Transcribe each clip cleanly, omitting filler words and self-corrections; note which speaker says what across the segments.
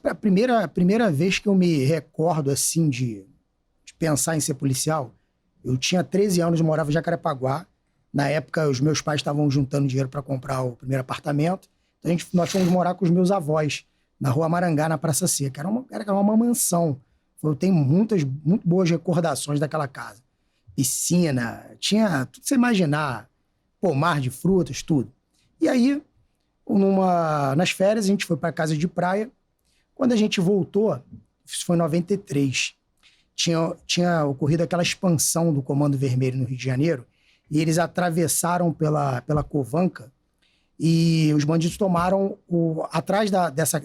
Speaker 1: a primeira vez que eu me recordo, assim, de pensar em ser policial, eu tinha 13 anos, morava em Jacarepaguá. Na época, os meus pais estavam juntando dinheiro para comprar o primeiro apartamento. Então, nós fomos morar com os meus avós, na Rua Marangá, na Praça Seca. Era uma mansão. Eu tenho muito boas recordações daquela casa. Piscina, tinha tudo que você imaginar. Pomar de frutas, tudo. E aí, nas férias, a gente foi para casa de praia. Quando a gente voltou, isso foi em 93, tinha ocorrido aquela expansão do Comando Vermelho no Rio de Janeiro, e eles atravessaram pela Covanca, e os bandidos tomaram atrás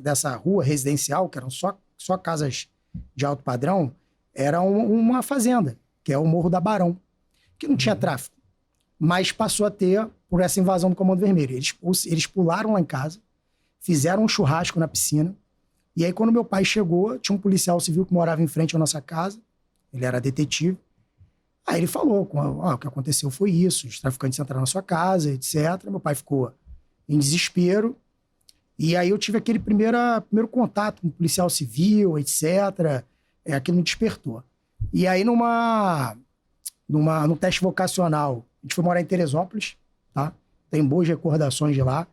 Speaker 1: dessa rua residencial, que eram só casas de alto padrão, era uma fazenda, que é o Morro da Barão, que não tinha tráfico, mas passou a ter por essa invasão do Comando Vermelho. Eles pularam lá em casa, fizeram um churrasco na piscina, e aí quando meu pai chegou, tinha um policial civil que morava em frente à nossa casa, ele era detetive. Aí ele falou, o que aconteceu foi isso, os traficantes entraram na sua casa, etc. Meu pai ficou em desespero. E aí eu tive aquele primeiro contato com o policial civil, etc. Aquilo me despertou. E aí no teste vocacional, a gente foi morar em Teresópolis, tá? Tem boas recordações de lá.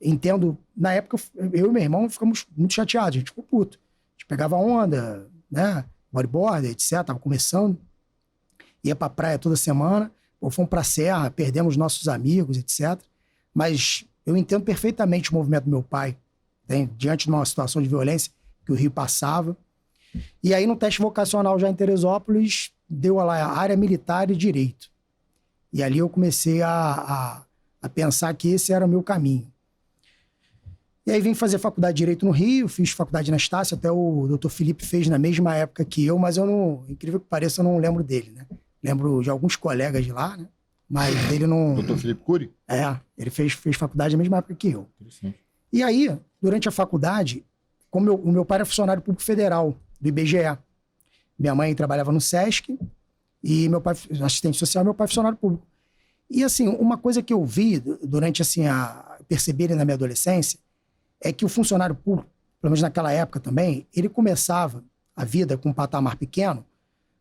Speaker 1: Entendo, na época, eu e meu irmão ficamos muito chateados, a gente ficou puto. A gente pegava onda, né? Bodyboard, etc. Tava começando. Ia pra praia toda semana. Fomos pra serra, perdemos nossos amigos, etc. Mas eu entendo perfeitamente o movimento do meu pai, diante de uma situação de violência que o Rio passava. E aí, no teste vocacional já em Teresópolis, deu lá a área militar e direito. E ali eu comecei a pensar que esse era o meu caminho. E aí vim fazer faculdade de Direito no Rio, fiz faculdade na Estácio, até o doutor Felipe fez na mesma época que eu, mas eu não, incrível que pareça, eu não lembro dele, né? Lembro de alguns colegas de lá, né? Mas ele não...
Speaker 2: Doutor Felipe Cury?
Speaker 1: Ele fez faculdade na mesma época que eu. E aí, durante a faculdade, como o meu pai era funcionário público federal, do IBGE. Minha mãe trabalhava no SESC, e meu pai, assistente social, meu pai funcionário público. E assim, uma coisa que eu vi durante, assim, perceber na minha adolescência, é que o funcionário público, pelo menos naquela época também, ele começava a vida com um patamar pequeno,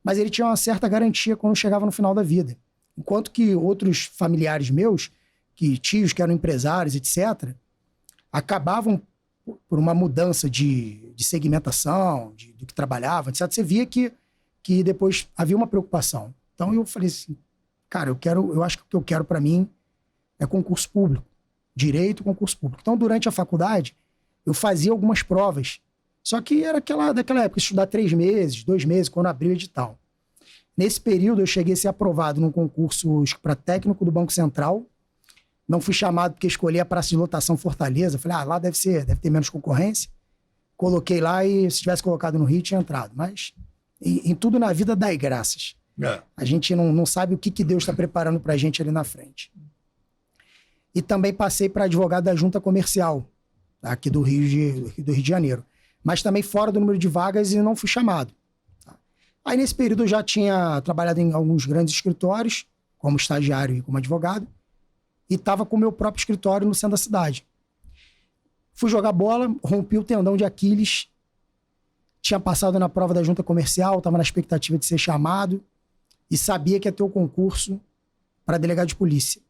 Speaker 1: mas ele tinha uma certa garantia quando chegava no final da vida. Enquanto que outros familiares meus, tios que eram empresários, etc., acabavam por uma mudança de segmentação, do que trabalhavam, etc. Você via que depois havia uma preocupação. Então eu falei assim, cara, eu acho que o que eu quero para mim é concurso público. Direito, concurso público. Então, durante a faculdade, eu fazia algumas provas. Só que era daquela época, estudar 3 meses, 2 meses, quando abriu o edital. Nesse período, eu cheguei a ser aprovado num concurso para técnico do Banco Central. Não fui chamado porque escolhi a praça de lotação Fortaleza. Falei, lá deve ter menos concorrência. Coloquei lá e se tivesse colocado no Rio, tinha entrado. Mas em tudo na vida, dai graças. A gente não sabe o que Deus está preparando para a gente ali na frente. E também passei para advogado da Junta Comercial, aqui do Rio de Janeiro. Mas também fora do número de vagas e não fui chamado. Aí, nesse período, eu já tinha trabalhado em alguns grandes escritórios, como estagiário e como advogado, e estava com o meu próprio escritório no centro da cidade. Fui jogar bola, rompi o tendão de Aquiles, tinha passado na prova da Junta Comercial, estava na expectativa de ser chamado, e sabia que ia ter o concurso para delegado de polícia,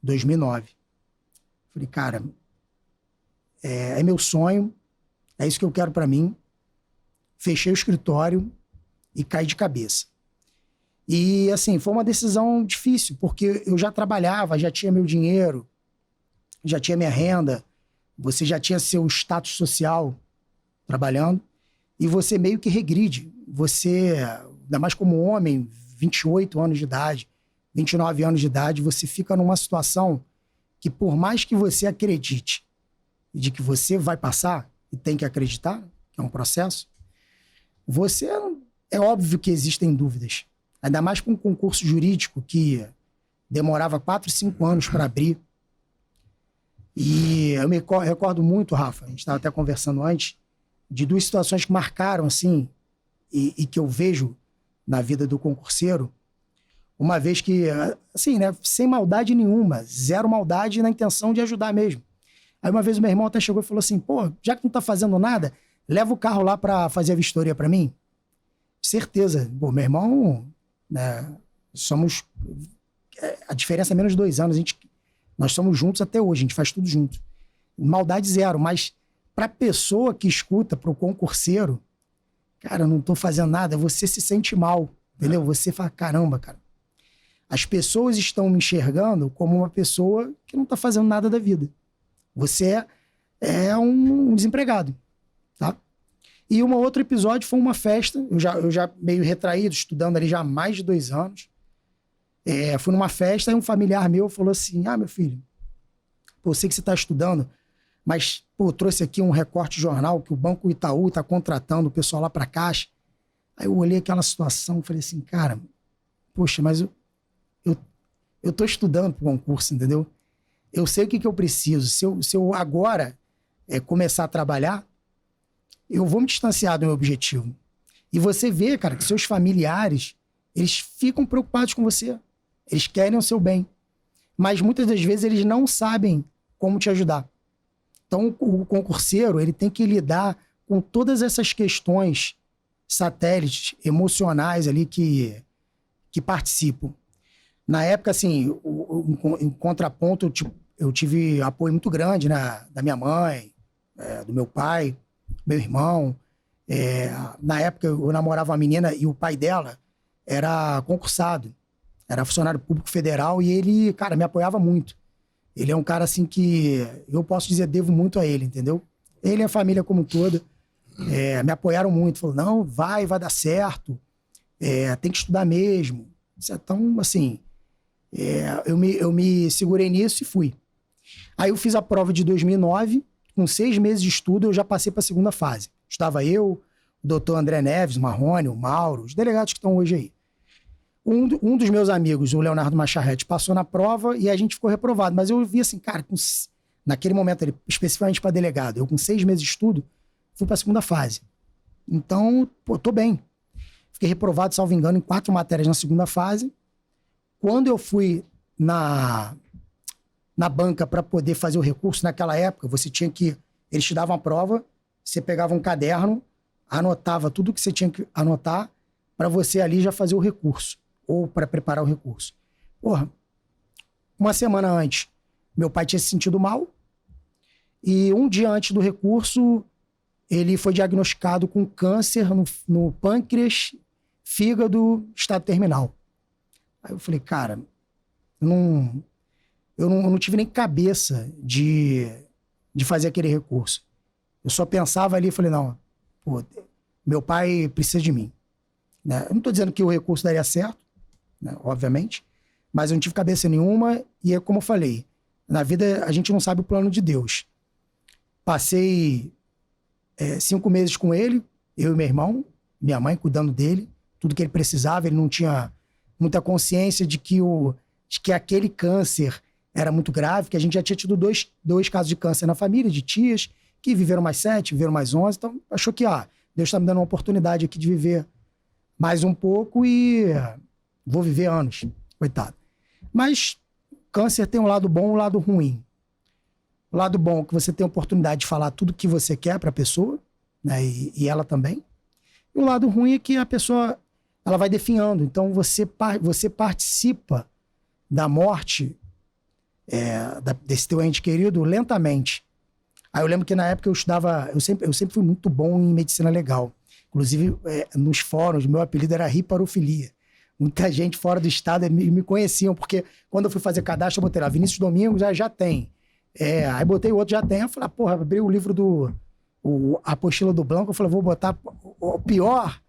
Speaker 1: 2009. Falei, cara, é meu sonho, é isso que eu quero para mim. Fechei o escritório e caí de cabeça. E, assim, foi uma decisão difícil, porque eu já trabalhava, já tinha meu dinheiro, já tinha minha renda, você já tinha seu status social trabalhando, e você meio que regride. Você, ainda mais como homem, 28 anos de idade, 29 anos de idade, você fica numa situação que, por mais que você acredite de que você vai passar, e tem que acreditar, que é um processo, é óbvio que existem dúvidas. Ainda mais para um concurso jurídico que demorava 4, 5 anos para abrir. E eu me recordo muito, Rafa, a gente estava até conversando antes, de 2 situações que marcaram, assim, e que eu vejo na vida do concurseiro. Uma vez que, assim, né, sem maldade nenhuma, zero maldade na intenção de ajudar mesmo. Aí uma vez o meu irmão até chegou e falou assim, pô, já que não tá fazendo nada, leva o carro lá pra fazer a vistoria pra mim. Certeza. Pô, meu irmão, né, somos... A diferença é menos de 2 anos. Nós somos juntos até hoje, a gente faz tudo junto. Maldade zero, mas pra pessoa que escuta, pro concurseiro, cara, eu não tô fazendo nada, você se sente mal, entendeu? Você fala, caramba, cara. As pessoas estão me enxergando como uma pessoa que não tá fazendo nada da vida. Você é um desempregado, tá? E um outro episódio foi uma festa, eu já meio retraído, estudando ali já há mais de 2 anos. Fui numa festa e um familiar meu falou assim, meu filho, pô, eu sei que você tá estudando, mas, pô, eu trouxe aqui um recorte de jornal que o Banco Itaú tá contratando o pessoal lá pra Caixa. Aí eu olhei aquela situação e falei assim, cara, poxa, mas eu tô estudando pro concurso, entendeu? Eu sei o que eu preciso. Se eu agora começar a trabalhar, eu vou me distanciar do meu objetivo. E você vê, cara, que seus familiares, eles ficam preocupados com você. Eles querem o seu bem. Mas muitas das vezes eles não sabem como te ajudar. Então o concurseiro, ele tem que lidar com todas essas questões satélites, emocionais ali que participam. Na época, assim, em contraponto, eu tive apoio muito grande, né, da minha mãe, do meu pai, meu irmão. Na época, eu namorava uma menina e o pai dela era concursado, era funcionário público federal e ele, cara, me apoiava muito. Ele é um cara, assim, que eu posso dizer, devo muito a ele, entendeu? Ele e a família como toda me apoiaram muito. Falou, não, vai dar certo, tem que estudar mesmo. Então, assim... eu me segurei nisso e fui. Aí eu fiz a prova de 2009, com 6 meses de estudo eu já passei para a segunda fase. Estava eu, o doutor André Neves, o Marrone, o Mauro, os delegados que estão hoje aí. Um dos meus amigos, o Leonardo Macharrete, passou na prova e a gente ficou reprovado. Mas eu vi assim, cara, naquele momento, especificamente para delegado, eu com 6 meses de estudo, fui para a segunda fase. Então, pô, tô bem. Fiquei reprovado, salvo engano, em 4 matérias na segunda fase. Quando eu fui na banca para poder fazer o recurso, naquela época, você tinha que... Eles te davam a prova, você pegava um caderno, anotava tudo que você tinha que anotar para você ali já fazer o recurso, ou para preparar o recurso. Porra, uma semana antes, meu pai tinha se sentido mal, e um dia antes do recurso, ele foi diagnosticado com câncer no pâncreas, fígado, estado terminal. Aí eu falei, cara, eu não tive nem cabeça de fazer aquele recurso. Eu só pensava ali e falei, não, pô, meu pai precisa de mim. Né? Eu não estou dizendo que o recurso daria certo, né, obviamente, mas eu não tive cabeça nenhuma e é como eu falei, na vida a gente não sabe o plano de Deus. Passei 5 meses com ele, eu e meu irmão, minha mãe cuidando dele, tudo que ele precisava, ele não tinha muita consciência de que aquele câncer era muito grave, que a gente já tinha tido dois casos de câncer na família, de tias, que viveram mais 7, viveram mais 11, então achou que, Deus está me dando uma oportunidade aqui de viver mais um pouco e vou viver anos, coitado. Mas câncer tem um lado bom e um lado ruim. O lado bom é que você tem a oportunidade de falar tudo que você quer para a pessoa, né, e ela também. E o lado ruim é que a pessoa ela vai definhando. Então você participa da morte desse teu ente querido lentamente. Aí eu lembro que na época eu sempre fui muito bom em medicina legal. Inclusive, nos fóruns, meu apelido era riparofilia. Muita gente fora do estado me conheciam, porque quando eu fui fazer cadastro, eu botei lá, Vinícius Domingos, já tem. Aí botei o outro, já tem. Eu falei, porra, abri o livro a apostila do Blanco, eu falei, vou botar o pior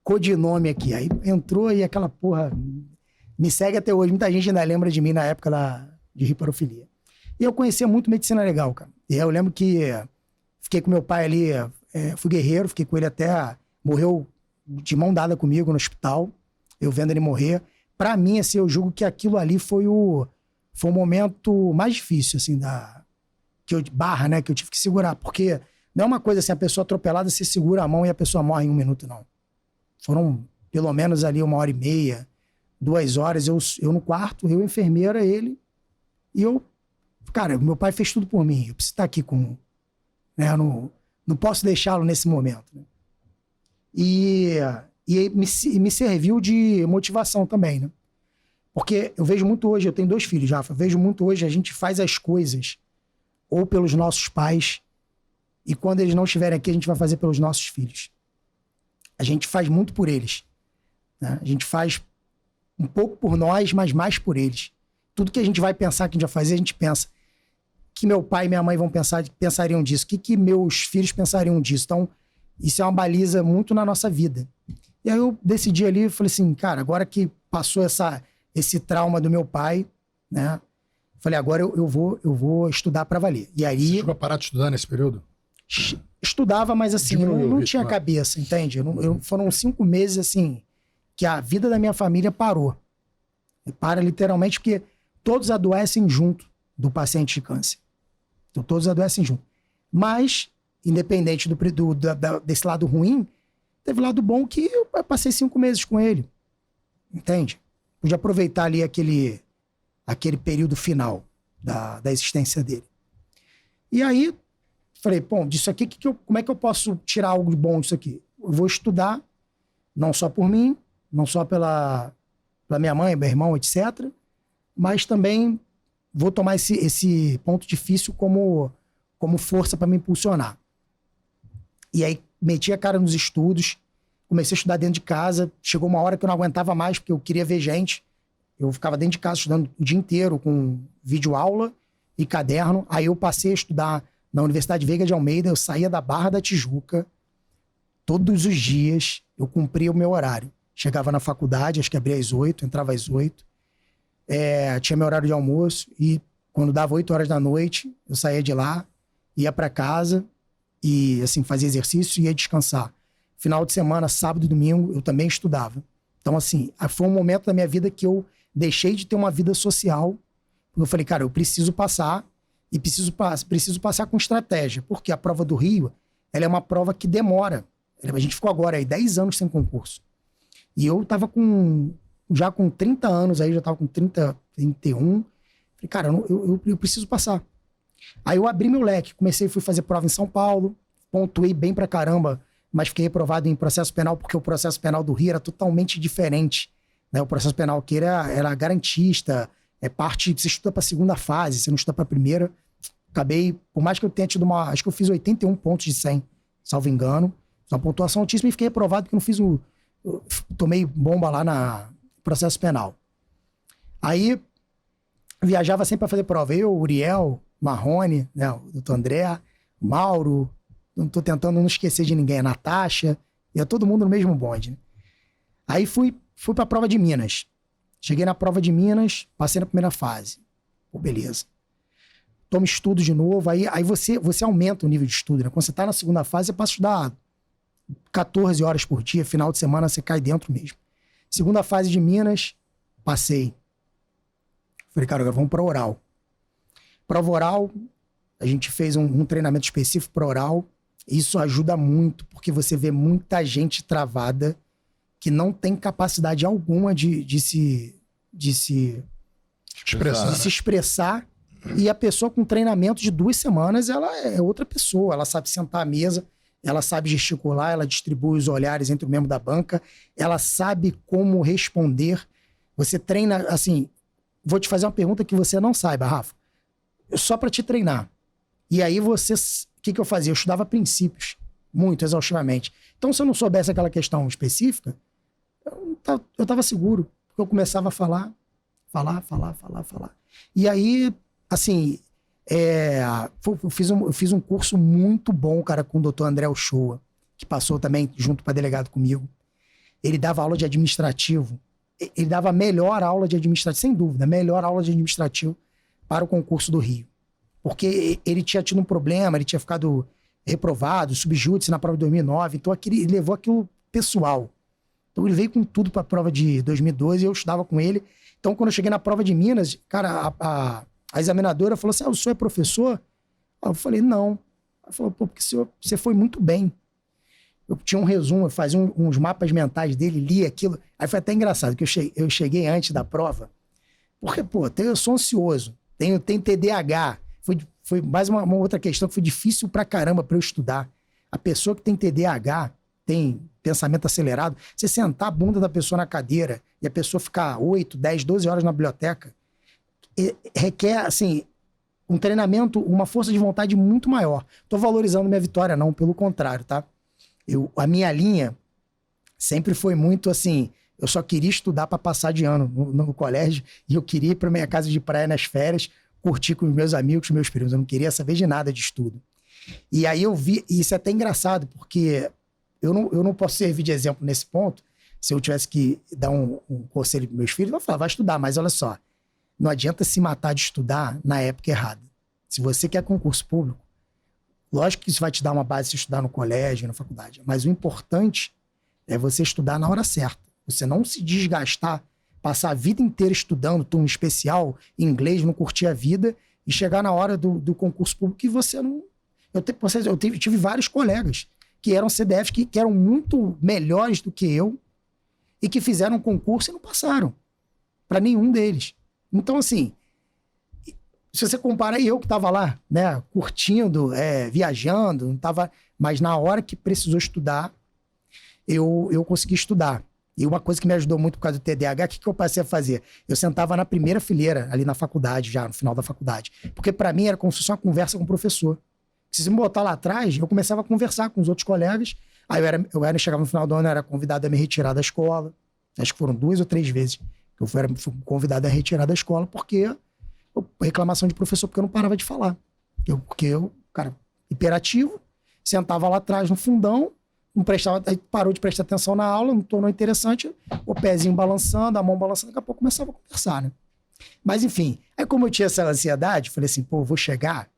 Speaker 1: codinome aqui. Aí entrou e aquela porra me segue até hoje. Muita gente ainda lembra de mim na época lá de riparofilia. E eu conhecia muito medicina legal, cara. E eu lembro que fiquei com meu pai ali, fui guerreiro, fiquei com ele até... Morreu de mão dada comigo no hospital, eu vendo ele morrer. Pra mim, assim, eu julgo que aquilo ali foi o momento mais difícil, assim, que eu tive que segurar. Porque não é uma coisa assim, a pessoa atropelada, você segura a mão e a pessoa morre em 1 minuto, não. Foram pelo menos ali 1h30, 2 horas, eu no quarto, eu, enfermeira, ele, e eu... Cara, meu pai fez tudo por mim, eu preciso estar aqui no Não posso deixá-lo nesse momento. Né? E me serviu de motivação também, né? Porque eu vejo muito hoje, eu tenho 2 filhos, Rafa, eu vejo muito hoje a gente faz as coisas ou pelos nossos pais e quando eles não estiverem aqui a gente vai fazer pelos nossos filhos. A gente faz muito por eles. Né? A gente faz um pouco por nós, mas mais por eles. Tudo que a gente vai pensar que a gente vai fazer, a gente pensa que meu pai e minha mãe pensariam disso, que meus filhos pensariam disso. Então, isso é uma baliza muito na nossa vida. E aí eu decidi ali, falei assim, cara, agora que passou esse trauma do meu pai, né? Falei, agora eu vou estudar para valer. E aí...
Speaker 2: Você chegou a parar de estudar nesse período?
Speaker 1: Estudava, mas assim, não tinha cabeça, entende? Foram 5 meses, assim, que a vida da minha família parou. Para literalmente porque todos adoecem junto do paciente de câncer. Então, todos adoecem junto. Mas, independente desse lado ruim, teve lado bom que eu passei 5 meses com ele. Entende? Pude aproveitar ali aquele período final da existência dele. E aí, falei, bom, disso aqui, como é que eu posso tirar algo de bom disso aqui? Eu vou estudar, não só por mim, não só pela minha mãe, meu irmão, etc., mas também vou tomar esse ponto difícil como força para me impulsionar. E aí, meti a cara nos estudos, comecei a estudar dentro de casa, chegou uma hora que eu não aguentava mais, porque eu queria ver gente. Eu ficava dentro de casa estudando o dia inteiro, com videoaula e caderno. Aí eu passei a estudar na Universidade Veiga de Almeida, eu saía da Barra da Tijuca, todos os dias eu cumpria o meu horário. Chegava na faculdade, acho que abria às 8, entrava às 8. Tinha meu horário de almoço e quando dava 8 horas da noite, eu saía de lá, ia para casa e assim, fazia exercício e ia descansar. Final de semana, sábado e domingo, eu também estudava. Então assim, foi um momento da minha vida que eu deixei de ter uma vida social, porque eu falei, cara, eu preciso passar e preciso passar com estratégia, porque a prova do Rio, ela é uma prova que demora. A gente ficou agora aí 10 anos sem concurso. E eu tava já com 30 anos aí, já tava com 30, 31. Falei, cara, eu preciso passar. Aí eu abri meu leque, fui fazer prova em São Paulo, pontuei bem pra caramba, mas fiquei reprovado em processo penal, porque o processo penal do Rio era totalmente diferente. Né? O processo penal aqui era garantista, você estuda pra segunda fase, você não estuda pra primeira. Acabei, por mais que eu tenha tido acho que eu fiz 81 pontos de 100, salvo engano. Uma pontuação altíssima e fiquei reprovado porque eu não tomei bomba lá na processo penal. Aí, viajava sempre para fazer prova. Eu, Uriel, Marrone, né, o doutor André, Mauro, não tô tentando não esquecer de ninguém, a Natasha, ia todo mundo no mesmo bonde. Né? Aí fui para a prova de Minas. Cheguei na prova de Minas, passei na primeira fase. Pô, beleza. Toma estudo de novo, aí você aumenta o nível de estudo. Né? Quando você tá na segunda fase, você passa a estudar 14 horas por dia, final de semana você cai dentro mesmo. Segunda fase de Minas, passei. Falei, cara, agora vamos para oral. Prova oral, a gente fez um treinamento específico para oral. Isso ajuda muito, porque você vê muita gente travada que não tem capacidade alguma de se expressar. E a pessoa com treinamento de 2 semanas, ela é outra pessoa. Ela sabe sentar à mesa, ela sabe gesticular, ela distribui os olhares entre o membro da banca, ela sabe como responder. Você treina, assim, vou te fazer uma pergunta que você não saiba, Rafa. Só para te treinar. E aí o que eu fazia? Eu estudava princípios, muito exaustivamente. Então, se eu não soubesse aquela questão específica, eu tava seguro, porque eu começava a falar. E aí, assim, eu fiz um curso muito bom, cara, com o doutor André Uchoa, que passou também junto para delegado comigo. Ele dava aula de administrativo. Ele dava a melhor aula de administrativo, sem dúvida, a melhor aula de administrativo para o concurso do Rio. Porque ele tinha tido um problema, ele tinha ficado reprovado, subjúdice na prova de 2009, então ele levou aquilo pessoal. Então ele veio com tudo para a prova de 2012 e eu estudava com ele. Então quando eu cheguei na prova de Minas, cara, a examinadora falou assim, o senhor é professor? Eu falei, não. Ela falou, pô, porque você foi muito bem. Eu tinha um resumo, eu fazia uns mapas mentais dele, lia aquilo. Aí foi até engraçado, que eu cheguei antes da prova, porque, pô, eu sou ansioso, tenho TDAH. Foi mais uma outra questão que foi difícil pra caramba pra eu estudar. A pessoa que tem TDAH, tem pensamento acelerado, você sentar a bunda da pessoa na cadeira e a pessoa ficar 8, 10, 12 horas na biblioteca, requer, assim, um treinamento, uma força de vontade muito maior. Tô valorizando minha vitória, não, pelo contrário, tá? A minha linha sempre foi muito assim, eu só queria estudar para passar de ano no colégio e eu queria ir para minha casa de praia nas férias, curtir com os meus amigos, meus primos. Eu não queria saber de nada de estudo. E aí eu vi, e isso é até engraçado, porque eu não posso servir de exemplo nesse ponto. Se eu tivesse que dar um conselho para meus filhos, eu vou falar, vai estudar, mas olha só, não adianta se matar de estudar na época errada. Se você quer concurso público, lógico que isso vai te dar uma base se estudar no colégio, na faculdade, mas o importante é você estudar na hora certa. Você não se desgastar, passar a vida inteira estudando turno especial, inglês, não curtir a vida e chegar na hora do concurso público e você não... Eu tive vários colegas que eram CDFs que eram muito melhores do que eu e que fizeram concurso e não passaram para nenhum deles. Então, assim, se você compara eu que estava lá, né, curtindo, viajando, não tava, mas na hora que precisou estudar, eu consegui estudar. E uma coisa que me ajudou muito por causa do TDAH, o que eu passei a fazer? Eu sentava na primeira fileira, ali na faculdade, já no final da faculdade. Porque para mim era como se fosse uma conversa com o professor. Se você me botar lá atrás, eu começava a conversar com os outros colegas. Aí eu chegava no final do ano, eu era convidado a me retirar da escola. Acho que foram 2 ou 3 vezes que eu fui convidado a retirar da escola, porque reclamação de professor, porque eu não parava de falar. Porque eu, cara, hiperativo, sentava lá atrás no fundão, não prestava, aí parou de prestar atenção na aula, não tornou interessante, o pezinho balançando, a mão balançando, daqui a pouco começava a conversar, né? Mas enfim, aí como eu tinha essa ansiedade, falei assim, pô, eu vou chegar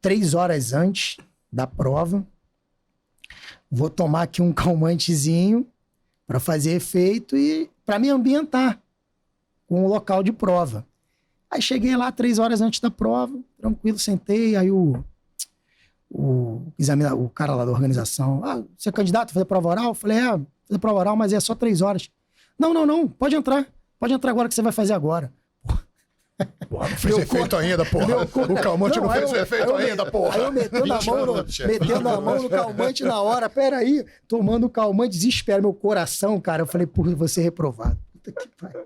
Speaker 1: 3 horas antes da prova, vou tomar aqui um calmantezinho para fazer efeito e para me ambientar com o local de prova. Aí cheguei lá 3 horas antes da prova, tranquilo, sentei, aí o cara lá da organização, você é candidato a fazer prova oral? Eu falei, fazer prova oral, mas é só 3 horas. Não, pode entrar agora que você vai fazer agora.
Speaker 2: Porra, não fez efeito ainda, porra. O calmante não fez efeito ainda, porra.
Speaker 1: Aí eu metendo a mão no calmante na hora, peraí, tomando o calmante, desespero meu coração, cara. Eu falei, porra, vou ser reprovado. Puta que pariu.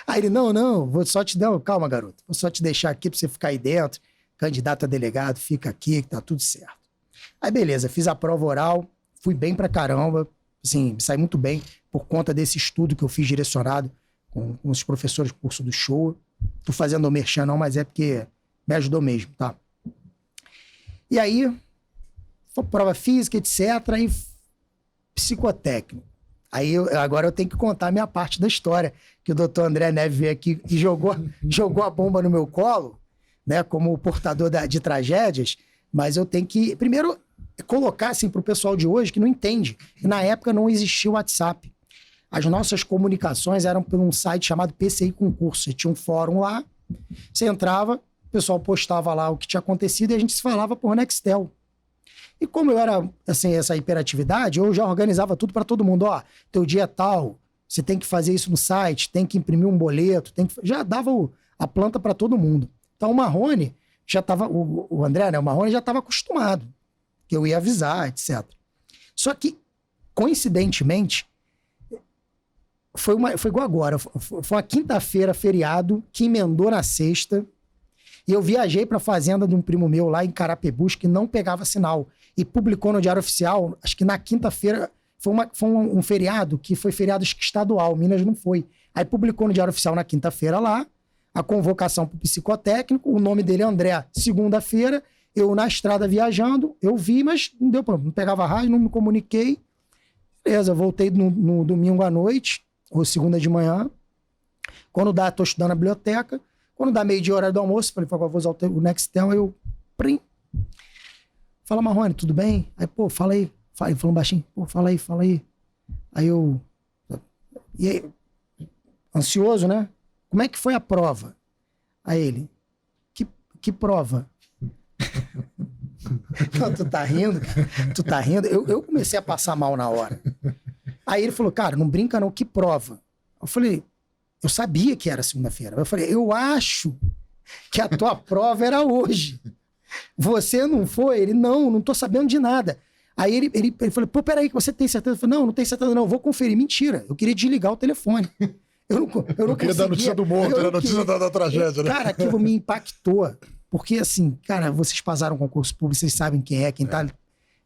Speaker 1: Aí ele, não, vou só te dar, calma, garoto, vou só te deixar aqui pra você ficar aí dentro, candidato a delegado, fica aqui que tá tudo certo. Aí beleza, fiz a prova oral, fui bem pra caramba, assim, saí muito bem por conta desse estudo que eu fiz direcionado com os professores do curso do show. Tô fazendo o merchan não, mas é porque me ajudou mesmo, tá? E aí, foi prova física, etc, e psicotécnico. Aí agora eu tenho que contar a minha parte da história, que o doutor André Neves veio aqui e jogou a bomba no meu colo, né, como portador de tragédias, mas eu tenho que, primeiro, colocar assim para o pessoal de hoje que não entende. Na época não existia o WhatsApp. As nossas comunicações eram por um site chamado PCI Concurso. Você tinha um fórum lá, você entrava, o pessoal postava lá o que tinha acontecido e a gente se falava por Nextel. E como eu era, assim, essa hiperatividade, eu já organizava tudo para todo mundo. Ó, teu dia é tal, você tem que fazer isso no site, tem que imprimir um boleto, já dava a planta para todo mundo. Então o Marrone já estava, o André, né, o Marrone já estava acostumado, que eu ia avisar, etc. Só que, coincidentemente, foi igual agora, foi uma quinta-feira, feriado, que emendou na sexta, e eu viajei para a fazenda de um primo meu lá em Carapebus, que não pegava sinal, e publicou no Diário Oficial, acho que na quinta-feira, foi um feriado, que foi feriado estadual, Minas não foi. Aí publicou no Diário Oficial na quinta-feira lá, a convocação para o psicotécnico, o nome dele é André, segunda-feira, eu na estrada viajando, eu vi, mas não deu problema, não pegava rádio, não me comuniquei. Beleza, eu voltei no domingo à noite, ou segunda de manhã, quando dá, tô estudando na biblioteca, quando dá meio-dia, hora do almoço, falei, vou usar o Nextel, aí eu, fala, Marrone, tudo bem? Aí, pô, fala aí, falando baixinho, pô, fala aí. Aí eu, e aí, ansioso, né? Como é que foi a prova? Aí ele, que prova? Não, tu tá rindo, cara? Tu tá rindo? Eu comecei a passar mal na hora. Aí ele falou, cara, não brinca não, que prova? Eu falei, eu sabia que era segunda-feira. Eu falei, eu acho que a tua prova era hoje. Você não foi? Ele, não tô sabendo de nada. Aí ele falou, pô, peraí, que você tem certeza? Eu falei, não tenho certeza não, vou conferir. Mentira, eu queria desligar o telefone. Eu não
Speaker 2: queria dar notícia do morto, a notícia da tragédia, né?
Speaker 1: Cara, aquilo me impactou. Porque, assim, cara, vocês passaram concurso público, vocês sabem quem é, quem tá...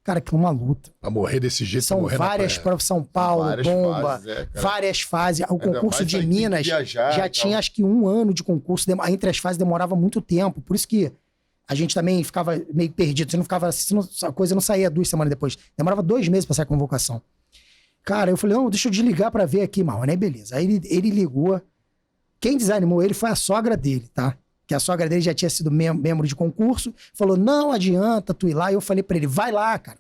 Speaker 1: Cara, que é uma luta.
Speaker 2: Pra morrer desse jeito,
Speaker 1: são várias provas, São Paulo, bomba, várias fases. O concurso de Minas já tinha, acho que 1 ano de concurso. Entre as fases demorava muito tempo. Por isso que a gente também ficava meio perdido. Você não ficava... a coisa não saía 2 semanas depois. Demorava 2 meses pra sair a convocação. Cara, eu falei, não, deixa eu desligar pra ver aqui, Marrone. Aí, beleza. Aí ele ligou. Quem desanimou ele foi a sogra dele, tá? Que a sogra dele já tinha sido membro de concurso. Falou, não adianta tu ir lá. E eu falei pra ele, vai lá, cara.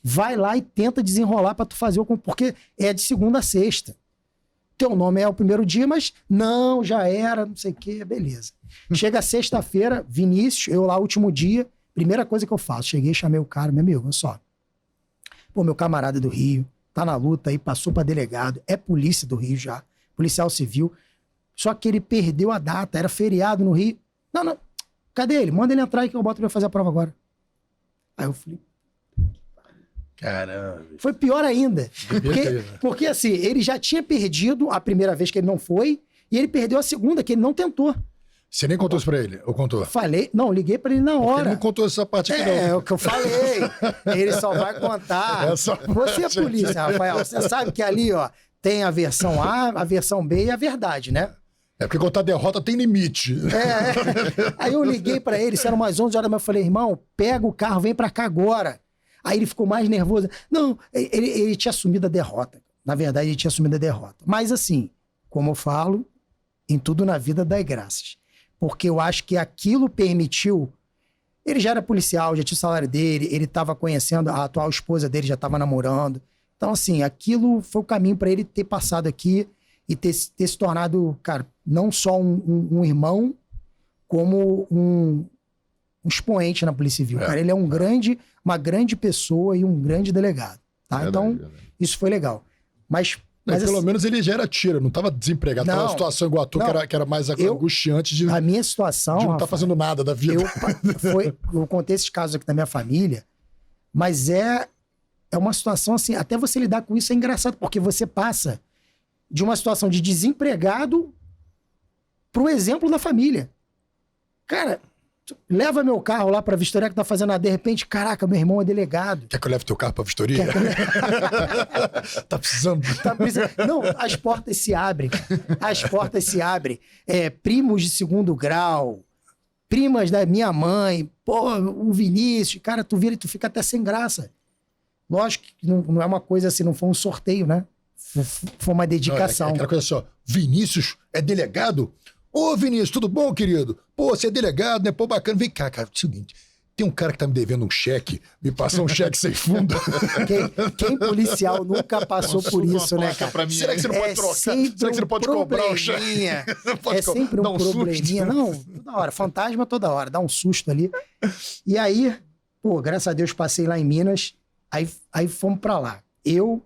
Speaker 1: Vai lá e tenta desenrolar pra tu fazer o concurso. Porque é de segunda a sexta. Teu nome é o primeiro dia, mas não, já era, não sei o quê. Beleza. Chega sexta-feira, Vinícius, eu lá, último dia. Primeira coisa que eu faço. Cheguei, chamei o cara, meu amigo, olha só. Pô, meu camarada do Rio. Tá na luta aí, passou pra delegado, é polícia do Rio já, policial civil. Só que ele perdeu a data, era feriado no Rio. Não, cadê ele? Manda ele entrar aí que eu boto pra fazer a prova agora. Aí eu falei...
Speaker 2: Caramba.
Speaker 1: Foi pior ainda. Porque assim, ele já tinha perdido a primeira vez que ele não foi, e ele perdeu a segunda, que ele não tentou.
Speaker 2: Você nem contou isso pra ele? Ou contou?
Speaker 1: Falei, não, liguei pra ele na hora.
Speaker 2: Ele não contou essa parte aqui, não.
Speaker 1: É o que eu falei. Ele só vai contar. Você é polícia, Rafael. Você sabe que ali, ó, tem a versão A, a versão B e a verdade, né?
Speaker 2: É porque contar derrota tem limite.
Speaker 1: Aí eu liguei pra ele, isso era umas 11 horas da manhã, eu falei, irmão, pega o carro, vem pra cá agora. Aí ele ficou mais nervoso. Não, ele tinha assumido a derrota. Na verdade, ele tinha assumido a derrota. Mas assim, como eu falo, em tudo na vida dá graças. Porque eu acho que aquilo permitiu... Ele já era policial, já tinha o salário dele, ele estava conhecendo a atual esposa dele, já estava namorando. Então, assim, aquilo foi o caminho para ele ter passado aqui e ter se tornado, cara, não só um irmão, como um expoente na Polícia Civil. Cara, ele é uma grande pessoa e um grande delegado. Tá? Então, isso foi legal. Mas
Speaker 2: pelo menos ele já era tiro, não estava desempregado. Estava numa situação igual a tua, que era mais angustiante de...
Speaker 1: A minha situação...
Speaker 2: De não estar fazendo nada da vida.
Speaker 1: Eu contei esses casos aqui da minha família, mas é uma situação assim, até você lidar com isso é engraçado, porque você passa de uma situação de desempregado pro exemplo da família. Cara... Leva meu carro lá pra vistoria que tá fazendo nada. De repente, caraca, meu irmão é delegado.
Speaker 2: Quer que eu leve teu carro pra vistoria? Tá precisando?
Speaker 1: Não, as portas se abrem. As portas se abrem. Primos de segundo grau, primas da minha mãe, pô, o Vinícius. Cara, tu vira e tu fica até sem graça. Lógico que não é uma coisa assim, não foi um sorteio, né? Foi uma dedicação.
Speaker 2: Aquela coisa assim, ó, Vinícius é delegado? Ô, Vinícius, tudo bom, querido? Pô, você é delegado, né? Pô, bacana. Vem cá, cara, é o seguinte, tem um cara que tá me devendo um cheque, me passou um cheque sem fundo.
Speaker 1: Quem policial nunca passou por isso, né, cara?
Speaker 2: Será que você não pode trocar? Será que você não pode cobrar o cheque?
Speaker 1: É sempre um probleminha. Não, toda hora. Fantasma toda hora. Dá um susto ali. E aí, pô, graças a Deus passei lá em Minas. Aí fomos pra lá. Eu,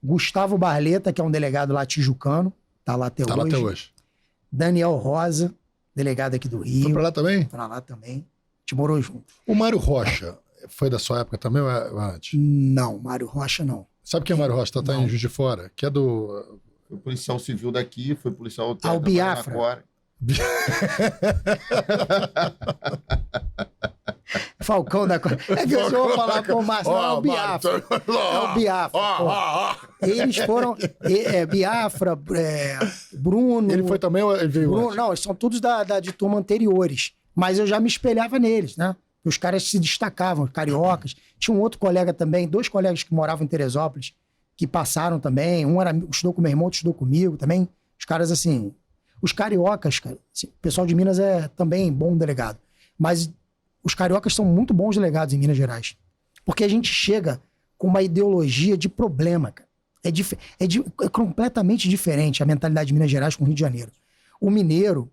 Speaker 1: Gustavo Barleta, que é um delegado lá tijucano, tá lá até hoje. Daniel Rosa, delegado aqui do Rio.
Speaker 2: Foi pra lá também?
Speaker 1: Pra lá também. A gente morou junto.
Speaker 2: O Mário Rocha, foi da sua época também ou antes?
Speaker 1: Não, Mário Rocha não.
Speaker 2: Sabe quem é Mário Rocha? Tá em Juiz de Fora. Que é do...
Speaker 3: Foi policial civil daqui, foi policial...
Speaker 1: O Biafra. Falcão da Costa. É que eu vou falar com o Márcio. É o Biafra. É o Biafra. Eles foram... Biafra, Bruno...
Speaker 2: Ele foi também ou ele veio
Speaker 1: Bruno,
Speaker 2: antes?
Speaker 1: não, eles são todos de turma anteriores. Mas eu já me espelhava neles, né? Os caras se destacavam, os cariocas. Tinha um outro colega também, 2 colegas que moravam em Teresópolis, que passaram também. Um estudou com meu irmão, outro estudou comigo também. Os caras, assim... Os cariocas, cara... Assim, o pessoal de Minas é também bom delegado. Mas... Os cariocas são muito bons delegados em Minas Gerais. Porque a gente chega com uma ideologia de problema, cara. É completamente diferente a mentalidade de Minas Gerais com o Rio de Janeiro. O mineiro,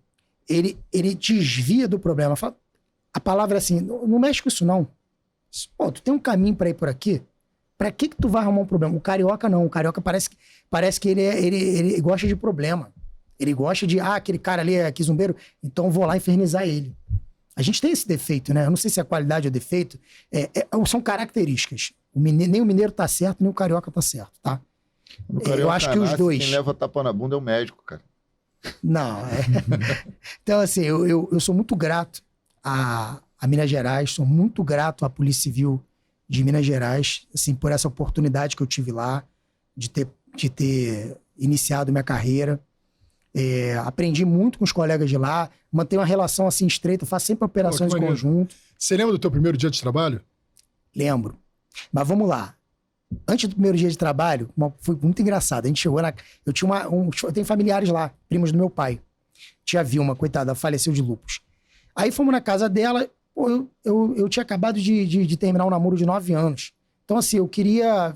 Speaker 1: ele desvia do problema. A palavra é assim, não mexe com isso não. Pô, tu tem um caminho pra ir por aqui? Pra que tu vai arrumar um problema? O carioca não. O carioca parece que ele gosta de problema. Ele gosta de, aquele cara ali é quizumbeiro, então vou lá infernizar ele. A gente tem esse defeito, né? Eu não sei se é qualidade ou defeito. São características. Nem o mineiro tá certo, nem o carioca tá certo, tá? Eu acho que os dois.
Speaker 3: Quem leva tapa na bunda é o médico, cara.
Speaker 1: Não, Então, assim, eu sou muito grato a Minas Gerais, sou muito grato à Polícia Civil de Minas Gerais, assim, por essa oportunidade que eu tive lá, de ter iniciado minha carreira. Aprendi muito com os colegas de lá, mantenho uma relação assim estreita, faço sempre operações em conjunto.
Speaker 2: Você lembra do teu primeiro dia de trabalho?
Speaker 1: Lembro. Mas vamos lá. Antes do primeiro dia de trabalho, foi muito engraçado. A gente chegou eu tenho familiares lá, primos do meu pai. Tia Vilma, coitada, faleceu de lúpus. Aí fomos na casa dela. Pô, eu tinha acabado de terminar um namoro de 9 anos. Então, assim, eu queria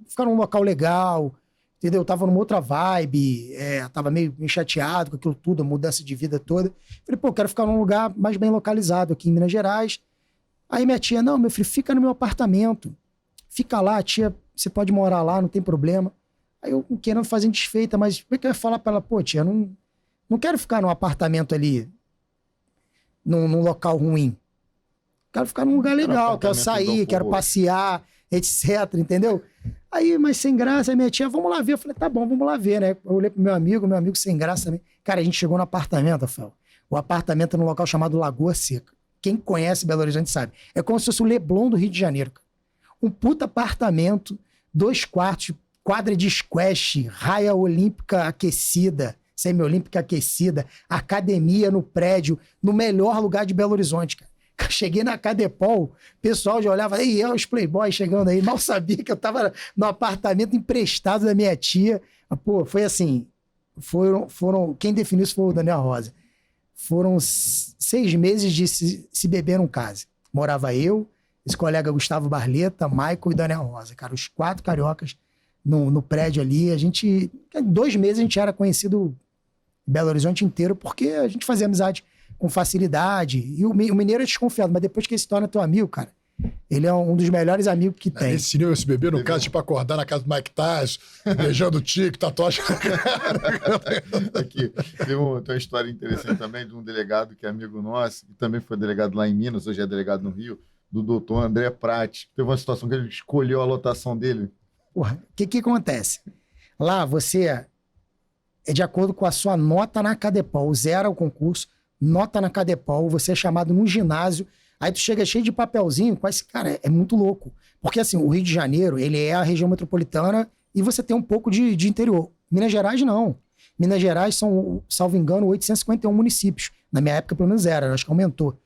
Speaker 1: ficar num local legal, entendeu? Eu tava numa outra vibe, tava meio chateado com aquilo tudo, a mudança de vida toda. Falei, pô, quero ficar num lugar mais bem localizado aqui em Minas Gerais. Aí minha tia, não, meu filho, fica no meu apartamento. Fica lá, tia, você pode morar lá, não tem problema. Aí eu querendo fazer desfeita, mas como é que eu ia falar pra ela, pô, tia, não quero ficar num apartamento ali, num local ruim. Quero ficar num lugar legal, quero sair, quero passear, etc, entendeu? Aí, mas sem graça, aí minha tia, vamos lá ver. Eu falei, tá bom, vamos lá ver, né? Eu olhei pro meu amigo sem graça também. Cara, a gente chegou no apartamento, Rafael. O apartamento é num local chamado Lagoa Seca. Quem conhece Belo Horizonte sabe. É como se fosse o Leblon do Rio de Janeiro. Um puta apartamento, 2 quartos, quadra de squash, raia olímpica aquecida, semi-olímpica aquecida, academia no prédio, no melhor lugar de Belo Horizonte, cara. Cheguei na Cadepol, o pessoal já olhava, ei, os playboys chegando aí, mal sabia que eu tava no apartamento emprestado da minha tia. Mas, pô, foi assim, quem definiu isso foi o Daniel Rosa. Foram 6 meses de se beber num case. Morava eu, esse colega Gustavo Barleta, Michael e Daniel Rosa. Cara, os 4 cariocas no prédio ali. Em 2 meses a gente era conhecido Belo Horizonte inteiro, porque a gente fazia amizade com facilidade. E o mineiro é desconfiado, mas depois que ele se torna teu amigo, cara, ele é um dos melhores amigos que tem.
Speaker 2: Esse cinema, esse bebê, no caso, tipo, acordar na casa do Mike Tyson, beijando o Tico, tatuagem na cara.
Speaker 3: Aqui, tem uma história interessante também de um delegado que é amigo nosso, que também foi delegado lá em Minas, hoje é delegado no Rio, do doutor André Prati. Teve uma situação que ele escolheu a lotação dele.
Speaker 1: Porra, o que acontece? Lá você é de acordo com a sua nota na Cadepol, 0 ao concurso, nota na Cadepol, você é chamado num ginásio, aí tu chega cheio de papelzinho, quase, cara, é muito louco. Porque assim, o Rio de Janeiro, ele é a região metropolitana e você tem um pouco de interior. Minas Gerais, não. Minas Gerais são, salvo engano, 851 municípios. Na minha época, pelo menos era, acho que aumentou.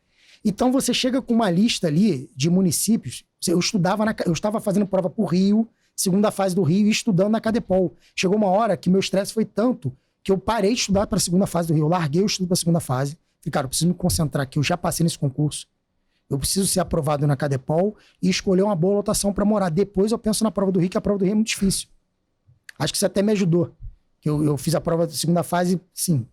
Speaker 1: Então você chega com uma lista ali de municípios. Eu estava fazendo prova pro Rio, segunda fase do Rio, e estudando na Cadepol. Chegou uma hora que meu estresse foi tanto que eu parei de estudar para a segunda fase do Rio. Eu larguei o estudo para a segunda fase. Falei, cara, eu preciso me concentrar aqui. Eu já passei nesse concurso. Eu preciso ser aprovado na Cadepol e escolher uma boa lotação para morar. Depois eu penso na prova do Rio, que a prova do Rio é muito difícil. Acho que isso até me ajudou. Eu fiz a prova da segunda fase, sim.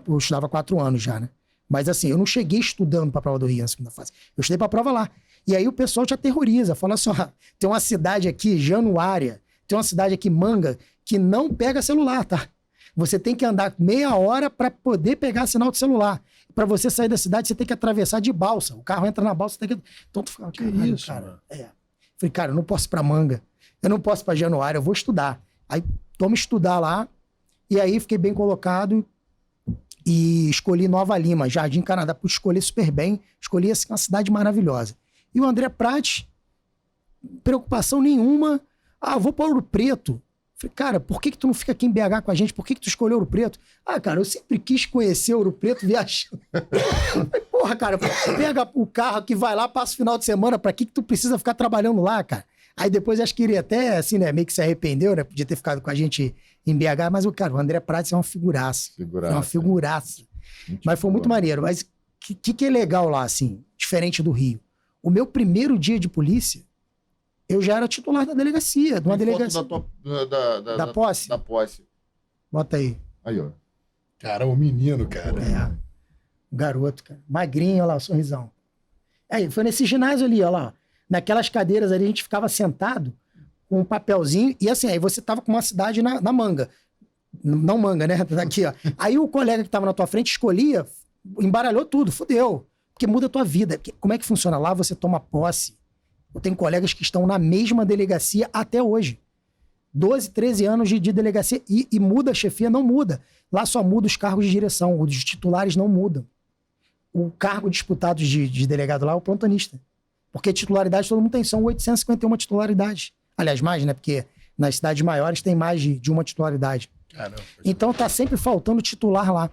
Speaker 1: Eu estudava 4 anos já, né? Mas assim, eu não cheguei estudando para a prova do Rio na segunda fase. Eu estudei para a prova lá. E aí o pessoal te aterroriza. Fala assim, ó, tem uma cidade aqui, Januária, tem uma cidade aqui, Manga, que não pega celular, tá? Você tem que andar meia hora para poder pegar sinal de celular. Para você sair da cidade, você tem que atravessar de balsa. O carro entra na balsa, você tem que... Então tu fala, que isso, cara? Falei, cara, eu não posso ir para Manga. Eu não posso ir para Januária, eu vou estudar. Aí, toma estudar lá. E aí, fiquei bem colocado e escolhi Nova Lima, Jardim Canadá. Pude escolher super bem. Escolhi assim, uma cidade maravilhosa. E o André Prati, preocupação nenhuma. Ah, eu vou para Ouro Preto. Falei, cara, por que tu não fica aqui em BH com a gente? Por que tu escolheu Ouro Preto? Ah, cara, eu sempre quis conhecer Ouro Preto viajando. Falei, porra, cara, pega o carro que vai lá, passa o final de semana, pra que tu precisa ficar trabalhando lá, cara? Aí depois acho que ele até, assim, né, meio que se arrependeu, né? Podia ter ficado com a gente em BH, mas, cara, o André Prates é uma figuraça. É uma figuraça. Mas foi muito maneiro. Mas o que é legal lá, assim, diferente do Rio? O meu primeiro dia de polícia, eu já era titular da delegacia. De uma delegacia. Da posse?
Speaker 3: Da posse.
Speaker 1: Bota aí.
Speaker 3: Aí, ó.
Speaker 2: Cara, o menino, cara.
Speaker 1: O garoto, cara. Magrinho, olha lá, o sorrisão. Aí, foi nesse ginásio ali, olha lá. Naquelas cadeiras ali, a gente ficava sentado com um papelzinho. E assim, aí você tava com uma cidade na manga. Não manga, né? Aqui, ó. Aí o colega que tava na tua frente escolhia, embaralhou tudo, fudeu. Porque muda a tua vida. Como é que funciona? Lá você toma posse. Eu tenho colegas que estão na mesma delegacia até hoje. 12, 13 anos de delegacia e muda a chefia? Não muda. Lá só muda os cargos de direção, os titulares não mudam. O cargo disputado de delegado lá é o plantonista. Porque titularidade todo mundo tem, são 851 titularidades. Aliás, mais, né? Porque nas cidades maiores tem mais de uma titularidade.
Speaker 2: Caramba.
Speaker 1: Então tá sempre faltando titular lá.